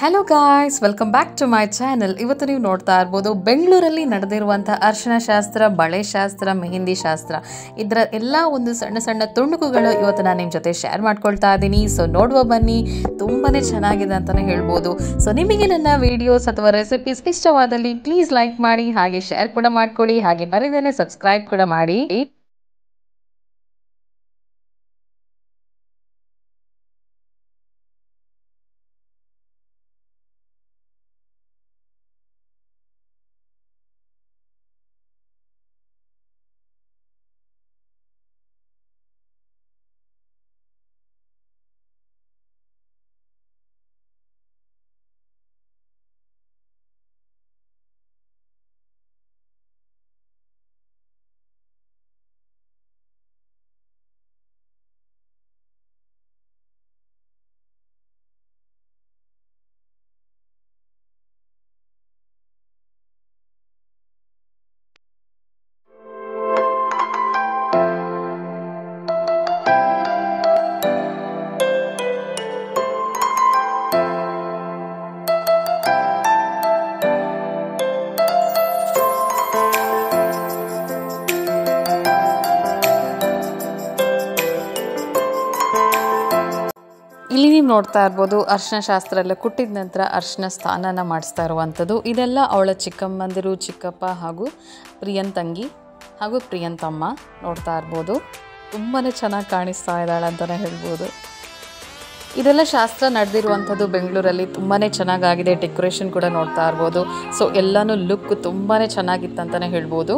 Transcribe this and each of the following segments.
Hello guys, welcome back to my channel. ಇವತ್ತು ನೀವು ನೋಡ್ತಾ ಇರ್ಬೋದು ಬೆಂಗಳೂರಲ್ಲಿ ನಡೆದಿರುವಂಥ ಅರ್ಶಿನ ಶಾಸ್ತ್ರ, ಬಳೆ ಶಾಸ್ತ್ರ, ಮೆಹಂದಿ ಶಾಸ್ತ್ರ, ಇದರ ಎಲ್ಲ ಒಂದು ಸಣ್ಣ ಸಣ್ಣ ತುಣುಕುಗಳು ಇವತ್ತು ನಾನು ನಿಮ್ಮ ಜೊತೆ ಶೇರ್ ಮಾಡ್ಕೊಳ್ತಾ ಇದ್ದೀನಿ. ಸೊ ನೋಡುವ ಬನ್ನಿ, ತುಂಬಾ ಚೆನ್ನಾಗಿದೆ ಅಂತಲೇ ಹೇಳ್ಬೋದು. ಸೊ ನಿಮಗೆ ನನ್ನ ವಿಡಿಯೋಸ್ ಅಥವಾ ರೆಸಿಪೀಸ್ ಇಷ್ಟವಾದಲ್ಲಿ ಪ್ಲೀಸ್ ಲೈಕ್ ಮಾಡಿ, ಹಾಗೆ ಶೇರ್ ಕೂಡ ಮಾಡ್ಕೊಳ್ಳಿ, ಹಾಗೆ ಮರಿದೇನೆ ಸಬ್ಸ್ಕ್ರೈಬ್ ಕೂಡ ಮಾಡಿ. ಇಲ್ಲಿ ನೀವು ನೋಡ್ತಾ ಇರ್ಬೋದು ಅರ್ಶಿನ ಶಾಸ್ತ್ರ ಎಲ್ಲ ಕುಟ್ಟಿದ ನಂತರ ಅರ್ಶಿನ ಸ್ನಾನನ ಮಾಡಿಸ್ತಾ ಇರುವಂಥದ್ದು. ಇದೆಲ್ಲ ಅವಳ ಚಿಕ್ಕಮ್ಮಂದಿರು, ಚಿಕ್ಕಪ್ಪ ಹಾಗೂ ಪ್ರಿಯನ್ ತಂಗಿ ಹಾಗೂ ಪ್ರಿಯನ್ ತಮ್ಮ ನೋಡ್ತಾ ಇರ್ಬೋದು. ತುಂಬಾ ಚೆನ್ನಾಗಿ ಕಾಣಿಸ್ತಾ ಇದ್ದಾಳೆ ಅಂತಲೇ ಹೇಳ್ಬೋದು. ಇದೆಲ್ಲ ಶಾಸ್ತ್ರ ನಡೆದಿರುವಂಥದ್ದು ಬೆಂಗಳೂರಲ್ಲಿ. ತುಂಬಾ ಚೆನ್ನಾಗಾಗಿದೆ. ಡೆಕೋರೇಷನ್ ಕೂಡ ನೋಡ್ತಾ ಇರ್ಬೋದು. ಸೊ ಎಲ್ಲನೂ ಲುಕ್ ತುಂಬಾ ಚೆನ್ನಾಗಿತ್ತು ಅಂತಲೇ ಹೇಳ್ಬೋದು.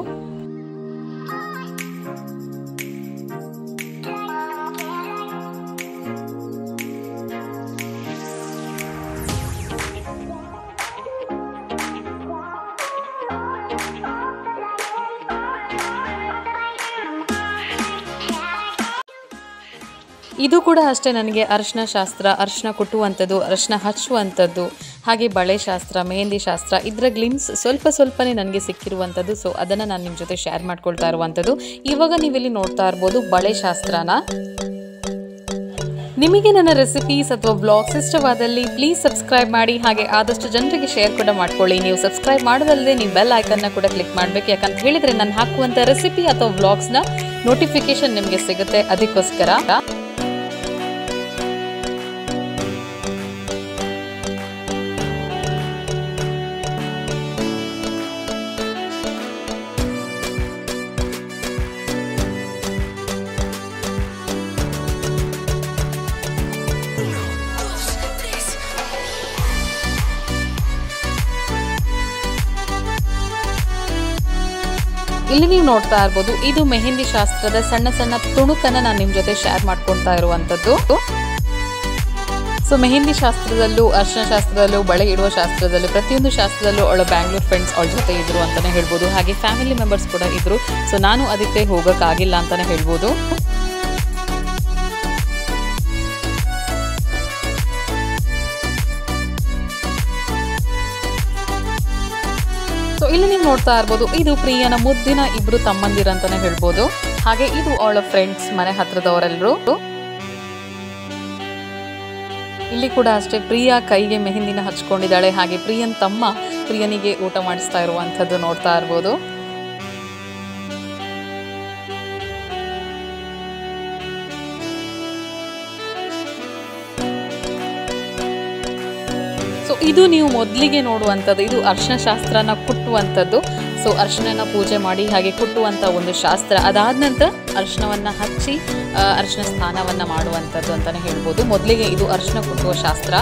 ಇದು ಕೂಡ ಅಷ್ಟೇ, ನನಗೆ ಅರಿಶಿನ ಶಾಸ್ತ್ರ, ಅರಿಶಿನ ಕುಟ್ಟುವಂಥದ್ದು, ಅರಿಶಿನ ಹಚ್ಚುವಂಥದ್ದು, ಹಾಗೆ ಬಳೆ ಶಾಸ್ತ್ರ, ಮೆಹಂದಿ ಶಾಸ್ತ್ರ, ಇದರ ಗ್ಲಿಮ್ಸ್ ಸ್ವಲ್ಪನೇ ನನಗೆ ಸಿಕ್ಕಿರುವಂಥದ್ದು. ಸೊ ಅದನ್ನು ನಾನು ನಿಮ್ಮ ಜೊತೆ ಶೇರ್ ಮಾಡ್ಕೊಳ್ತಾ ಇರುವಂಥದ್ದು. ಇವಾಗ ನೀವಿಲ್ಲಿ ನೋಡ್ತಾ ಇರ್ಬೋದು ಬಳೆ ಶಾಸ್ತ್ರನ. ನಿಮಗೆ ನನ್ನ ರೆಸಿಪೀಸ್ ಅಥವಾ ವ್ಲಾಗ್ಸ್ ಇಷ್ಟವಾದಲ್ಲಿ ಪ್ಲೀಸ್ ಸಬ್ಸ್ಕ್ರೈಬ್ ಮಾಡಿ, ಹಾಗೆ ಆದಷ್ಟು ಜನರಿಗೆ ಶೇರ್ ಕೂಡ ಮಾಡ್ಕೊಳ್ಳಿ. ನೀವು ಸಬ್ಸ್ಕ್ರೈಬ್ ಮಾಡೋದಲ್ಲದೆ ನೀವು ಬೆಲ್ ಐಕನ್ನ ಕೂಡ ಕ್ಲಿಕ್ ಮಾಡಬೇಕು. ಯಾಕಂತ ಹೇಳಿದರೆ ನಾನು ಹಾಕುವಂಥ ರೆಸಿಪಿ ಅಥವಾ ವ್ಲಾಗ್ಸ್ನ ನೋಟಿಫಿಕೇಶನ್ ನಿಮಗೆ ಸಿಗುತ್ತೆ. ಅದಕ್ಕೋಸ್ಕರ ಇಲ್ಲಿ ನೀವು ನೋಡ್ತಾ ಇರ್ಬೋದು, ಇದು ಮೆಹಂದಿ ಶಾಸ್ತ್ರದ ಸಣ್ಣ ಸಣ್ಣ ತುಣುಕನ್ನ ನಾನು ನಿಮ್ಮ ಜೊತೆ ಶೇರ್ ಮಾಡ್ಕೊಳ್ತಾ ಇರುವಂಥದ್ದು. ಸೊ ಮೆಹಂದಿ ಶಾಸ್ತ್ರದಲ್ಲೂ, ಅರ್ಶಿನ ಶಾಸ್ತ್ರದಲ್ಲೂ, ಬಳೆ ಇಡುವ ಶಾಸ್ತ್ರದಲ್ಲೂ, ಪ್ರತಿಯೊಂದು ಶಾಸ್ತ್ರದಲ್ಲೂ ಅವಳ ಬ್ಯಾಂಗ್ಳೂರ್ ಫ್ರೆಂಡ್ಸ್ ಅವಳ ಜೊತೆ ಇದ್ರು ಅಂತಲೇ ಹೇಳ್ಬೋದು. ಹಾಗೆ ಫ್ಯಾಮಿಲಿ ಮೆಂಬರ್ಸ್ ಕೂಡ ಇದ್ರು. ಸೊ ನಾನು ಅದಕ್ಕೆ ಹೋಗೋಕ್ಕಾಗಿಲ್ಲ ಅಂತಲೇ ಹೇಳ್ಬೋದು. ಸೊ ಇಲ್ಲಿ ನೀವು ನೋಡ್ತಾ ಇರ್ಬೋದು, ಇದು ಪ್ರಿಯನ ಮುದ್ದಿನ ಇಬ್ರು ತಮ್ಮಂದಿರ ಅಂತಾನೆ ಹೇಳ್ಬೋದು. ಹಾಗೆ ಇದು ಅವಳ ಫ್ರೆಂಡ್ಸ್, ಮನೆ ಹತ್ರದವರೆಲ್ಲರೂ. ಇಲ್ಲಿ ಕೂಡ ಅಷ್ಟೇ, ಪ್ರಿಯಾ ಕೈಗೆ ಮೆಹಂದಿನ ಹಚ್ಕೊಂಡಿದ್ದಾಳೆ. ಹಾಗೆ ಪ್ರಿಯನ್ ತಮ್ಮ ಪ್ರಿಯನಿಗೆ ಊಟ ಮಾಡಿಸ್ತಾ ಇರುವಂಥದ್ದು ನೋಡ್ತಾ ಇರ್ಬೋದು. ಸೊ ಇದು ನೀವು ಮೊದಲಿಗೆ ನೋಡುವಂಥದ್ದು, ಇದು ಅರ್ಶಿನ ಶಾಸ್ತ್ರನ ಕುಟ್ಟುವಂಥದ್ದು. ಸೊ ಅರ್ಶಿನ ಪೂಜೆ ಮಾಡಿ ಹಾಗೆ ಕುಟ್ಟುವಂಥ ಒಂದು ಶಾಸ್ತ್ರ. ಅದಾದ ನಂತರ ಅರ್ಶಿನವನ್ನು ಹಚ್ಚಿ ಅರ್ಶಿನ ಸ್ನಾನವನ್ನು ಮಾಡುವಂಥದ್ದು ಅಂತಲೇ ಹೇಳ್ಬೋದು. ಮೊದಲಿಗೆ ಇದು ಅರ್ಶಿನ ಕುಟ್ಟುವ ಶಾಸ್ತ್ರ.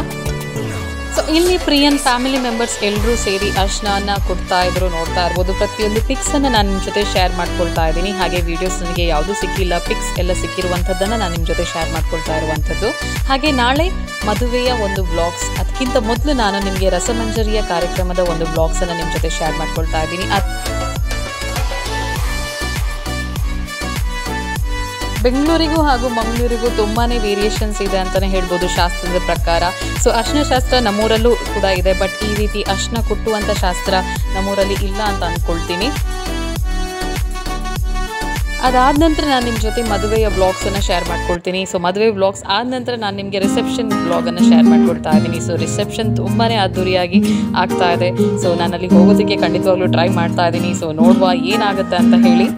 ಸೊ ಇಲ್ಲಿ ಪ್ರಿಯನ್ ಫ್ಯಾಮಿಲಿ ಮೆಂಬರ್ಸ್ ಎಲ್ಲರೂ ಸೇರಿ ಅರ್ಶಿನವನ್ನು ಕೊಡ್ತಾ ಇದ್ರು, ನೋಡ್ತಾ ಇರ್ಬೋದು. ಪ್ರತಿಯೊಂದು ಪಿಕ್ಸನ್ನು ನಾನು ನಿಮ್ಮ ಜೊತೆ ಶೇರ್ ಮಾಡ್ಕೊಳ್ತಾ ಇದ್ದೀನಿ. ಹಾಗೆ ವೀಡಿಯೋಸ್ ನನಗೆ ಯಾವುದೂ ಸಿಕ್ಕಿಲ್ಲ, ಪಿಕ್ಸ್ ಎಲ್ಲ ಸಿಕ್ಕಿರುವಂಥದ್ದನ್ನು ನಾನು ನಿಮ್ಮ ಜೊತೆ ಶೇರ್ ಮಾಡ್ಕೊಳ್ತಾ ಇರುವಂಥದ್ದು. ಹಾಗೆ ನಾಳೆ ಮದುವೆಯ ಒಂದು ವ್ಲಾಗ್ಸ್, ಅದಕ್ಕಿಂತ ಮೊದಲು ನಾನು ನಿಮಗೆ ರಸಮಂಜರಿಯ ಕಾರ್ಯಕ್ರಮದ ಒಂದು ವ್ಲಾಗ್ಸನ್ನು ನಿಮ್ಮ ಜೊತೆ ಶೇರ್ ಮಾಡ್ಕೊಳ್ತಾ ಇದ್ದೀನಿ. ಬೆಂಗಳೂರಿಗೂ ಹಾಗೂ ಮಂಗಳೂರಿಗೂ ತುಂಬಾ ವೇರಿಯೇಷನ್ಸ್ ಇದೆ ಅಂತಲೇ ಹೇಳ್ಬೋದು ಶಾಸ್ತ್ರದ ಪ್ರಕಾರ. ಸೊ ಅರ್ಶಿನ ಶಾಸ್ತ್ರ ನಮ್ಮೂರಲ್ಲೂ ಕೂಡ ಇದೆ, ಬಟ್ ಈ ರೀತಿ ಅರ್ಶಿನ ಕುಟ್ಟುವಂಥ ಶಾಸ್ತ್ರ ನಮ್ಮೂರಲ್ಲಿ ಇಲ್ಲ ಅಂತ ಅಂದ್ಕೊಳ್ತೀನಿ. ಅದಾದ ನಂತರ ನಾನು ನಿಮ್ಮ ಜೊತೆ ಮದುವೆಯ ವ್ಲಾಗ್ಸನ್ನು ಶೇರ್ ಮಾಡ್ಕೊಳ್ತೀನಿ. ಸೊ ಮದುವೆ ವ್ಲಾಗ್ಸ್ ಆದ ನಂತರ ನಾನು ನಿಮಗೆ ರಿಸೆಪ್ಷನ್ ವ್ಲಾಗನ್ನು ಶೇರ್ ಮಾಡ್ಕೊಳ್ತಾ ಇದ್ದೀನಿ. ಸೊ ರಿಸೆಪ್ಷನ್ ತುಂಬಾ ಅದ್ದೂರಿಯಾಗಿ ಆಗ್ತಾ ಇದೆ. ಸೊ ನಾನು ಅಲ್ಲಿ ಹೋಗೋದಕ್ಕೆ ಖಂಡಿತವಾಗ್ಲೂ ಟ್ರೈ ಮಾಡ್ತಾ ಇದ್ದೀನಿ. ಸೊ ನೋಡುವ ಏನಾಗುತ್ತೆ ಅಂತ ಹೇಳಿ.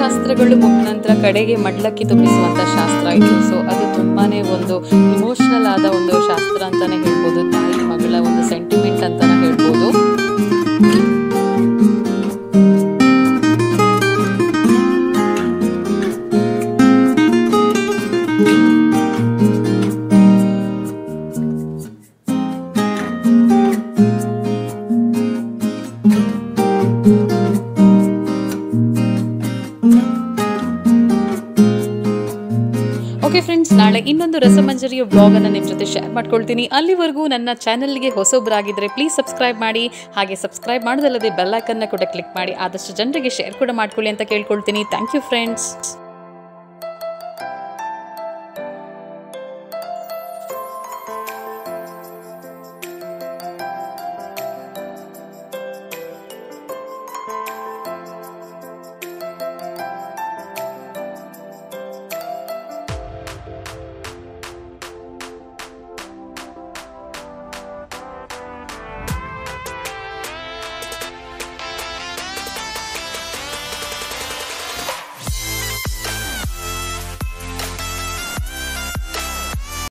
ಶಾಸ್ತ್ರಗಳು ಮುಗಿದ ನಂತರ ಕಡೆಗೆ ಮಡ್ಲಕ್ಕಿ ತುಂಬಿಸುವಂಥ ಶಾಸ್ತ್ರ ಇದು. ಸೊ ಅದು ತುಂಬಾ ಒಂದು ಇಮೋಷನಲ್ ಆದ ಒಂದು ಶಾಸ್ತ್ರ ಅಂತಲೇ ಹೇಳ್ಬೋದು. ತಾಯಿ ಮಗಳ ಒಂದು ಸೆಂಟಿಮೆಂಟ್ ಅಂತಲೇ ಹೇಳ್ಬೋದು. ಓಕೆ ಫ್ರೆಂಡ್ಸ್, ನಾಳೆ ಇನ್ನೊಂದು ರಸಮಂಜರಿಯ ವ್ಲಾಗ್ ಅನ್ನು ನಿಮ್ಮ ಜೊತೆ ಶೇರ್ ಮಾಡ್ಕೊಳ್ತೀನಿ. ಅಲ್ಲಿವರೆಗೂ ನನ್ನ ಚಾನೆಲ್ಗೆ ಹೊಸೊಬ್ಬರಾಗಿದ್ದರೆ ಪ್ಲೀಸ್ ಸಬ್ಸ್ಕ್ರೈಬ್ ಮಾಡಿ. ಹಾಗೆ ಸಬ್ಸ್ಕ್ರೈಬ್ ಮಾಡೋದಲ್ಲದೆ ಬೆಲ್ ಐಕನ್ನ ಕೂಡ ಕ್ಲಿಕ್ ಮಾಡಿ. ಆದಷ್ಟು ಜನರಿಗೆ ಶೇರ್ ಕೂಡ ಮಾಡ್ಕೊಳ್ಳಿ ಅಂತ ಕೇಳ್ಕೊಳ್ತೀನಿ. Thank you friends.